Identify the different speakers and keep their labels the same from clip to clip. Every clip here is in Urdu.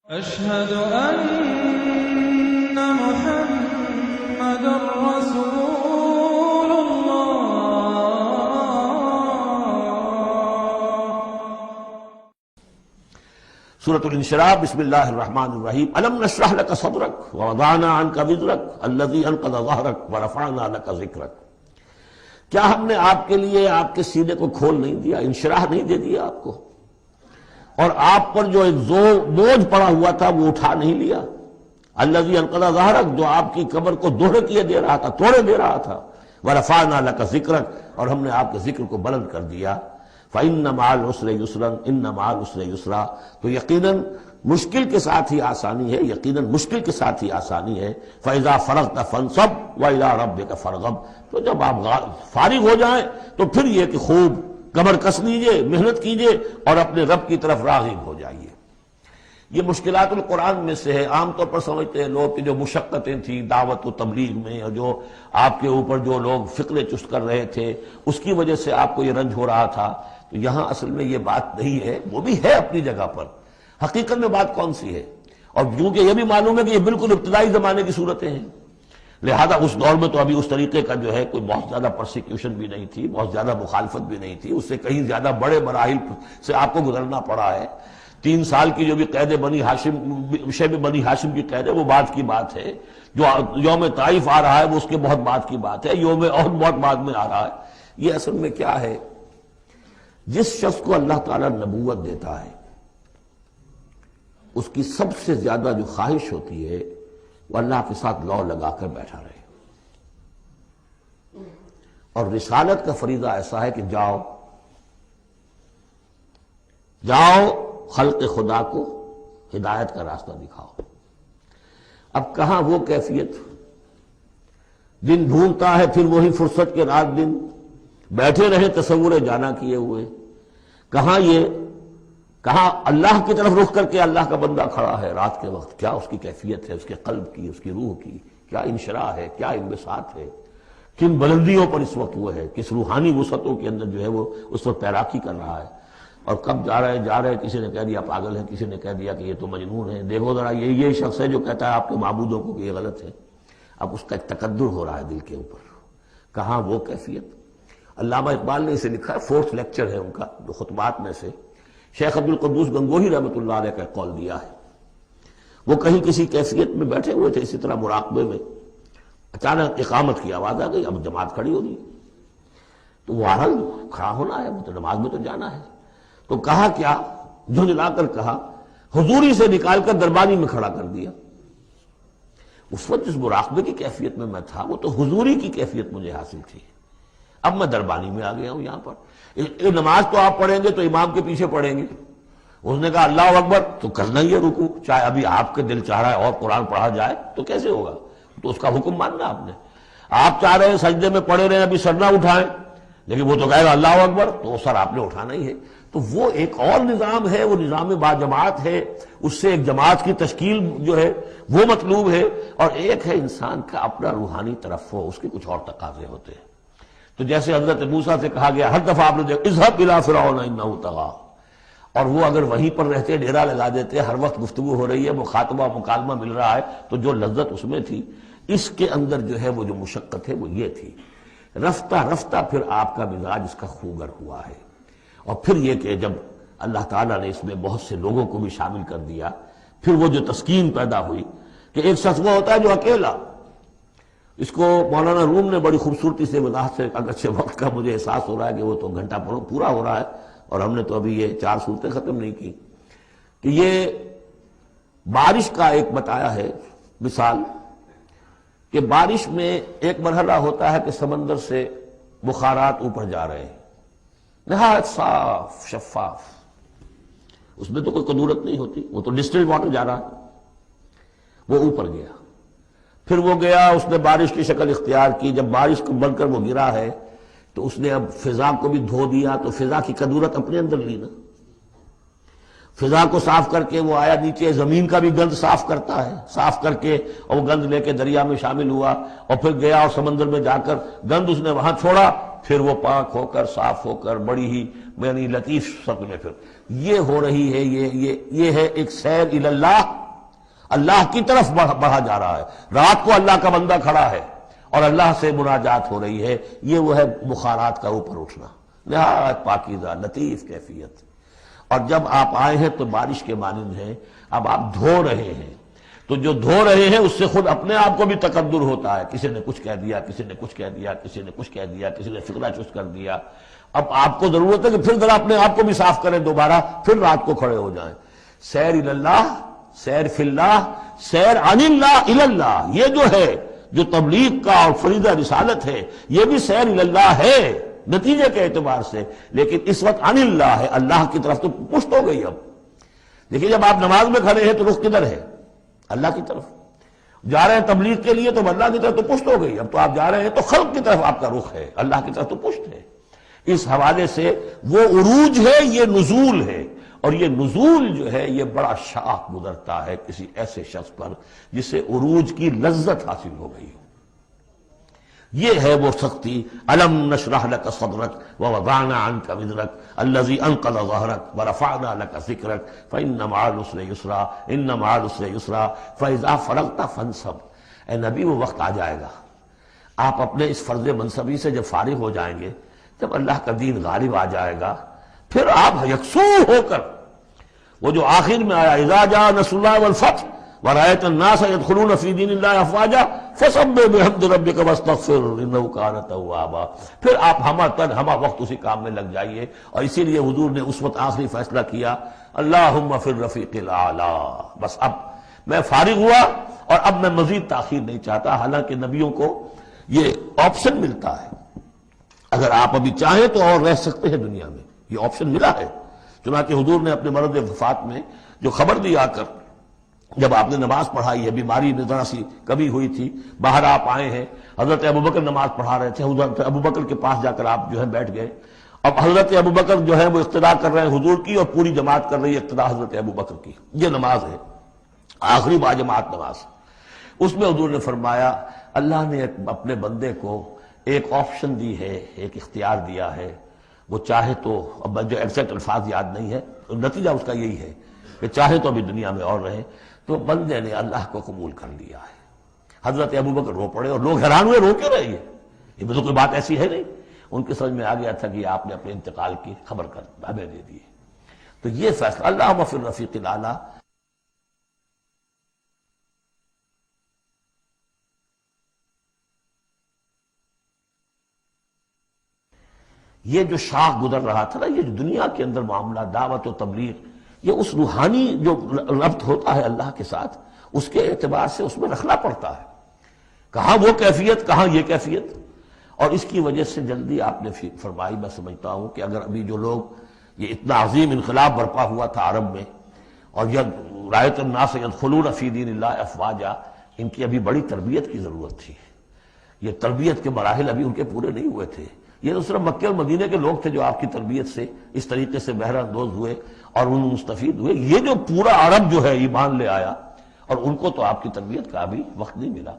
Speaker 1: أشهد أن محمد رسول الله.
Speaker 2: سورة الانشراح. بسم اللہ الرحمن الرحیم. الم نشرح لك صدرك ووضعنا عنك وزرك الذي انقض ظهرك ورفعنا لك ذكرك. کیا ہم نے آپ کے لیے آپ کے سینے کو کھول نہیں دیا، انشراح نہیں دے دیا آپ کو، اور آپ پر جو ایک بوجھ پڑا ہوا تھا وہ اٹھا نہیں لیا. الذي انقض ظهرك، جو آپ کی کمر کو دوہرے کیے دے رہا تھا، توڑے دے رہا تھا. ورفعنا لك ذکرك، اور ہم نے آپ کے ذکر کو بلند کر دیا. فإن مع العسر يسرا إن مع العسر يسرا. تو یقیناً مشکل کے ساتھ ہی آسانی ہے، یقیناً مشکل کے ساتھ ہی آسانی ہے. فإذا فرغت فانصب وإلى ربك فارغب. تو جب آپ فارغ ہو جائیں تو پھر یہ کہ خوب کمر کس لیجئے، محنت کیجئے اور اپنے رب کی طرف راغب ہو جائیے. یہ مشکلات القرآن میں سے ہے. عام طور پر سمجھتے ہیں لوگ کہ جو مشقتیں تھیں دعوت و تبلیغ میں، اور جو آپ کے اوپر جو لوگ فکرے چست کر رہے تھے اس کی وجہ سے آپ کو یہ رنج ہو رہا تھا. تو یہاں اصل میں یہ بات نہیں ہے، وہ بھی ہے اپنی جگہ پر. حقیقت میں بات کون سی ہے؟ اور کیونکہ یہ بھی معلوم ہے کہ یہ بالکل ابتدائی زمانے کی صورتیں ہیں، لہذا اس دور میں تو ابھی اس طریقے کا جو ہے کوئی بہت زیادہ پرسیکیوشن بھی نہیں تھی، بہت زیادہ مخالفت بھی نہیں تھی. اس سے کہیں زیادہ بڑے مراحل سے آپ کو گزرنا پڑا ہے. 3 سال کی جو بھی قید بنی ہاشم، شیب بنی ہاشم کی قید ہے، وہ بعد کی بات ہے. جو یوم طائف آ رہا ہے وہ اس کے بہت بعد کی بات ہے. یوم احد بہت بعد میں آ رہا ہے. یہ اصل میں کیا ہے؟ جس شخص کو اللہ تعالیٰ نبوت دیتا ہے اس کی سب سے زیادہ جو خواہش ہوتی ہے وہ اللہ کے ساتھ لو لگا کر بیٹھا رہے. اور رسالت کا فریضہ ایسا ہے کہ جاؤ خلق خدا کو ہدایت کا راستہ دکھاؤ. اب کہاں وہ کیفیت؟ دن ڈھونڈتا ہے پھر وہی فرصت کے رات دن بیٹھے رہے تصور جانا کیے ہوئے. کہاں اللہ کی طرف رخ کر کے اللہ کا بندہ کھڑا ہے رات کے وقت. کیا اس کی کیفیت ہے، اس کے قلب کی، اس کی روح کی؟ کیا انشراح ہے، کیا انبساط ہے، کن بلندیوں پر اس وقت وہ ہے، کس روحانی وسعتوں کے اندر جو ہے وہ اس وقت تیراکی کر رہا ہے. اور کب جا رہے کسی نے کہہ دیا پاگل ہے، کسی نے کہہ دیا کہ یہ تو مجنون ہے. دیکھو ذرا یہ شخص ہے جو کہتا ہے آپ کے معبودوں کو کہ یہ غلط ہے. اب اس کا ایک تقدر ہو رہا ہے دل کے اوپر. کہاں وہ کیفیت؟ علامہ اقبال نے اسے لکھا ہے، 4th لیکچر ہے ان کا جو خطبات میں سے. شیخ عبد القدوس گنگوہی رحمۃ اللہ علیہ کا قول دیا ہے. وہ کہیں کسی کیفیت میں بیٹھے ہوئے تھے اسی طرح مراقبے میں، اچانک اقامت کی آواز آ گئی. اب جماعت کھڑی ہو گئی تو وہ آرہا کھڑا ہونا ہے، وہ تو نماز میں تو جانا ہے. تو کہا کیا؟ جھنجھلا کر کہا، حضوری سے نکال کر دربانی میں کھڑا کر دیا. اس وقت جس مراقبے کی کیفیت میں میں تھا وہ تو حضوری کی کیفیت مجھے حاصل تھی. اب میں دربانی میں آ گیا ہوں. یہاں پر نماز تو آپ پڑھیں گے تو امام کے پیچھے پڑھیں گے. اس نے کہا اللہ اکبر تو کرنا ہی ہے رکوع، چاہے ابھی آپ کے دل چاہ رہا ہے اور قرآن پڑھا جائے تو کیسے ہوگا؟ تو اس کا حکم ماننا آپ نے. آپ چاہ رہے ہیں سجدے میں پڑے رہے ابھی سر نہ اٹھائیں، لیکن وہ تو کہے گا اللہ اکبر، تو سر آپ نے اٹھانا ہی ہے. تو وہ ایک اور نظام ہے، وہ نظام باجماعت ہے. اس سے ایک جماعت کی تشکیل جو ہے وہ مطلوب ہے، اور ایک ہے انسان کا اپنا روحانی ترفع، اس کے کچھ اور تقاضے ہوتے ہیں. تو جیسے حضرت موسیٰ سے کہا گیا ہر دفعہ آپ نے دیکھا اذهب الى فرعون انه طغى، اور وہ اگر وہیں پر رہتے ڈیرا لگا دیتے، ہر وقت گفتگو ہو رہی ہے، مخاطبہ مکالمہ مل رہا ہے، تو جو لذت اس میں تھی، اس کے اندر جو ہے وہ جو مشقت ہے وہ یہ تھی. رفتہ رفتہ پھر آپ کا مزاج اس کا خوگر ہوا ہے. اور پھر یہ کہ جب اللہ تعالیٰ نے اس میں بہت سے لوگوں کو بھی شامل کر دیا، پھر وہ جو تسکین پیدا ہوئی کہ ایک شخص وہ ہوتا ہے جو اکیلا. اس کو مولانا روم نے بڑی خوبصورتی سے وضاحت سے، اگرچہ وقت کا مجھے احساس ہو رہا ہے کہ وہ تو گھنٹہ پورا ہو رہا ہے اور ہم نے تو ابھی یہ 4 صورتیں ختم نہیں کی، کہ یہ بارش کا ایک بتایا ہے مثال، کہ بارش میں ایک مرحلہ ہوتا ہے کہ سمندر سے بخارات اوپر جا رہے ہیں، نہایت صاف شفاف، اس میں تو کوئی قدورت نہیں ہوتی، وہ تو ڈسٹلڈ واٹر جا رہا ہے. وہ اوپر گیا، پھر وہ گیا، اس نے بارش کی شکل اختیار کی. جب بارش کو بن کر وہ گرا ہے تو اس نے اب فضا کو بھی دھو دیا، تو فضا کی قدورت اپنے اندر لی نا. فضا کو صاف کر کے وہ آیا نیچے، زمین کا بھی گند صاف کرتا ہے، صاف کر کے اور وہ گند لے کے دریا میں شامل ہوا، اور پھر گیا اور سمندر میں جا کر گند اس نے وہاں چھوڑا، پھر وہ پاک ہو کر صاف ہو کر بڑی ہی یعنی لطیف شکل میں یہ ہو رہی ہے، یہ ہے ایک سیر الی اللہ، اللہ کی طرف بڑھا جا رہا ہے۔ رات کو اللہ کا بندہ کھڑا ہے اور اللہ سے مناجات ہو رہی ہے، یہ وہ ہے بخارات کا اوپر اٹھنا، نہایت پاکیزہ لطیف کیفیت۔ اور جب آپ آئے ہیں تو بارش کے مانند ہیں، اب آپ دھو رہے ہیں، تو جو دھو رہے ہیں اس سے خود اپنے آپ کو بھی تقدر ہوتا ہے، کسی نے کچھ کہہ دیا، کسی نے کچھ کہہ دیا، کسی نے کچھ کہہ دیا، کسی نے فکرہ چست کر دیا۔ اب آپ کو ضرورت ہے کہ پھر ذرا اپنے آپ کو بھی صاف کریں دوبارہ، پھر رات کو کھڑے ہو جائیں۔ سیر الی اللہ، سیر فی اللہ، سیر عن اللہ الی اللہ، یہ جو ہے جو تبلیغ کا اور فریضہ رسالت ہے، یہ بھی سیر الی اللہ ہے نتیجے کے اعتبار سے، لیکن اس وقت عن اللہ ہے، اللہ کی طرف تو پشت ہو گئی۔ اب دیکھیے جب آپ نماز میں کھڑے ہیں تو رخ کدھر ہے؟ اللہ کی طرف۔ جا رہے ہیں تبلیغ کے لیے تو اللہ کی طرف تو پشت ہو گئی، اب تو آپ جا رہے ہیں تو خلق کی طرف آپ کا رخ ہے، اللہ کی طرف تو پشت ہے۔ اس حوالے سے وہ عروج ہے، یہ نزول ہے، اور یہ نزول جو ہے یہ بڑا شاق گزرتا ہے کسی ایسے شخص پر جسے عروج کی لذت حاصل ہو گئی ہو۔ یہ ہے وہ سختی، الم نشرح لک صدرک ووضعنا عنک وزرک الذی انقض ظہرک ورفعنا لک ذکرک فإن مع العسر یسرا ان مع العسر یسرا فإذا فرغت فانصب۔ اے نبی وہ وقت آ جائے گا، آپ اپنے اس فرض منصبی سے جب فارغ ہو جائیں گے، جب اللہ کا دین غالب آ جائے گا، پھر آپ یکسو ہو کر وہ جو آخر میں آیا اذا جاء نصر اللہ والفتح ورأيت الناس يدخلون في دين الله افواجا فسبح بحمد ربك واستغفر انه كان توابا، پھر آپ ہمہ وقت اسی کام میں لگ جائیے۔ اور اسی لیے حضور نے اس وقت آخری فیصلہ کیا، اللہم فی الرفیق الاعلی، بس اب میں فارغ ہوا اور اب میں مزید تاخیر نہیں چاہتا۔ حالانکہ نبیوں کو یہ آپشن ملتا ہے، اگر آپ ابھی چاہیں تو اور رہ سکتے ہیں دنیا میں، یہ آپشن ملا ہے۔ چنانچہ حضور نے اپنے مرض وفات میں جو خبر دی آ کر، جب آپ نے نماز پڑھائی ہے، بیماری میں ذرا سی کمی ہوئی تھی، باہر آپ آئے ہیں، حضرت ابوبکر نماز پڑھا رہے تھے، حضرت ابوبکر کے پاس جا کر آپ جو ہے بیٹھ گئے۔ اب حضرت ابوبکر جو ہے وہ اقتدا کر رہے ہیں حضور کی، اور پوری جماعت کر رہی ہے اقتدا حضرت ابوبکر کی۔ یہ نماز ہے، آخری باجماعت نماز۔ اس میں حضور نے فرمایا اللہ نے اپنے بندے کو ایک آپشن دی ہے، ایک اختیار دیا ہے، وہ چاہے تو، اب جو ایگزیکٹ الفاظ یاد نہیں ہے، نتیجہ اس کا یہی ہے کہ چاہے تو ابھی دنیا میں اور رہے۔ تو بندے نے اللہ کو قبول کر لیا ہے۔ حضرت ابوبکر رو پڑے اور لوگ حیران ہوئے، رو کیوں رہے یہ تو کوئی بات ایسی ہے نہیں۔ ان کے سمجھ میں آ گیا تھا کہ آپ نے اپنے انتقال کی خبر کر ہمیں دے دی۔ تو یہ فیصلہ اللہم فی الرفیق الاعلی۔ یہ جو شاخ گزر رہا تھا نا، یہ جو دنیا کے اندر معاملہ دعوت و تبلیغ، یہ اس روحانی جو ربط ہوتا ہے اللہ کے ساتھ، اس کے اعتبار سے اس میں رکھنا پڑتا ہے، کہاں وہ کیفیت، کہاں یہ کیفیت۔ اور اس کی وجہ سے جلدی آپ نے فرمائی، میں سمجھتا ہوں کہ اگر ابھی جو لوگ، یہ اتنا عظیم انقلاب برپا ہوا تھا عرب میں، اور یہ رأیت الناس يدخلون فی دین اللہ افواجا، ان کی ابھی بڑی تربیت کی ضرورت تھی۔ یہ تربیت کے مراحل ابھی ان کے پورے نہیں ہوئے تھے۔ یہ تو صرف مکہ اور مدینے کے لوگ تھے جو آپ کی تربیت سے اس طریقے سے بہرہ اندوز ہوئے اور ان مستفید ہوئے۔ یہ جو پورا عرب جو ہے ایمان لے آیا، اور ان کو تو آپ کی تربیت کا بھی وقت نہیں ملا۔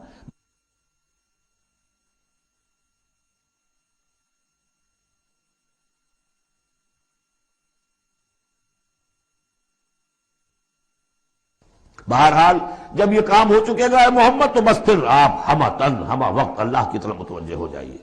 Speaker 2: بہرحال جب یہ کام ہو چکے گا اے محمد، تو بس پھر آپ ہمہ تن ہمہ وقت اللہ کی طرف متوجہ ہو جائیے۔